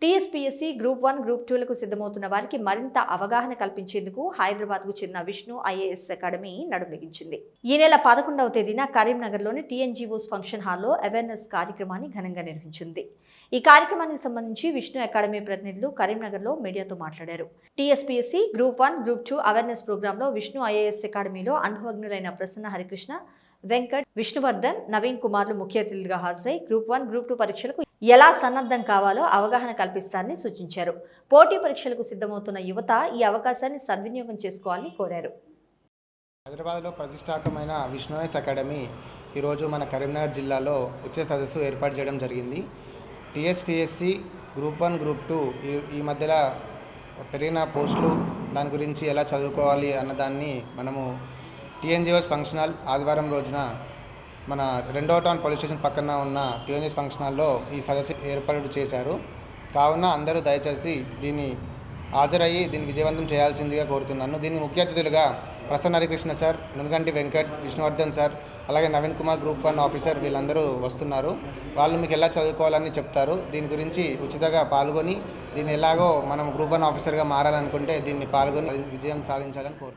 TSPSC group 1, group 2లకు సిద్ధమవుతున్న వారికి మరింత అవగాహన కల్పించేందుకు హైదరాబాద్కు చెందిన విష్ణు ఐఏఎస్ అకాడమీ నడుంబిగించింది. ఈ నెల 11వ తేదీన కరీంనగర్లోని టీఎన్జీఓస్ ఫంక్షన్ హాల్లో అవేర్నెస్ కార్యక్రమాన్ని ఘనంగా నిర్వహించింది. ఈ కార్యక్రమానికి సంబంధించి విష్ణు అకాడమీ ప్రతినిధులు కరీంనగర్లో మీడియాతో మాట్లాడారు. టీఎస్పీఎస్సీ గ్రూప్ 1, గ్రూప్ 2 అవేర్నెస్ ప్రోగ్రాంలో విష్ణు ఐఏఎస్ అకాడమీలో అనుభవజ్ఞులైన ప్రసన్న హరికృష్ణ, వెంకట్, విష్ణువర్ధన్, నవీన్ కుమార్లు ముఖ్య అతిథులుగా హాజరై గ్రూప్ 1, గ్రూప్ 2 పరీక్షలకు ఎలా సన్నద్ధం కావాలో అవగాహన కల్పిస్తారని సూచించారు. పోటీ పరీక్షలకు సిద్ధమవుతున్న యువత ఈ అవకాశాన్ని సద్వినియోగం చేసుకోవాలని కోరారు. హైదరాబాద్లో ప్రతిష్టాత్మకమైన విష్ణు ఐఏఎస్ అకాడమీ ఈరోజు మన కరీంనగర్ జిల్లాలో ఉచిత సదస్సు ఏర్పాటు చేయడం జరిగింది. టీఎస్పీఎస్సీ గ్రూప్ 1, గ్రూప్ 2 ఈ మధ్యలో పెరిగిన పోస్టులు, దాని గురించి ఎలా చదువుకోవాలి అన్నదాన్ని మనము టీఎన్జీఓస్ ఫంక్షన్ హాల్ ఆదివారం రోజున మన 2వ టౌన్ పోలీస్ స్టేషన్ పక్కన ఉన్న టీఎన్జీఓస్ ఫంక్షన్ హాల్లో ఈ సదస్సు ఏర్పాటు చేశారు. కావున అందరూ దయచేసి దీన్ని హాజరయ్యి దీన్ని విజయవంతం చేయాల్సిందిగా కోరుతున్నాను. దీన్ని ముఖ్య అతిథులుగా ప్రసన్న హరికృష్ణ సార్, నునగంటి వెంకట్, విష్ణువర్ధన్ సార్, అలాగే నవీన్ కుమార్ గ్రూప్ 1 ఆఫీసర్ వీళ్ళందరూ వస్తున్నారు. వాళ్ళు మీకు ఎలా చదువుకోవాలని చెప్తారు. దీని గురించి ఉచితంగా పాల్గొని దీన్ని ఎలాగో మనం గ్రూప్ 1 ఆఫీసర్గా మారాలనుకుంటే దీన్ని పాల్గొని విజయం సాధించాలని కోరుతున్నాను.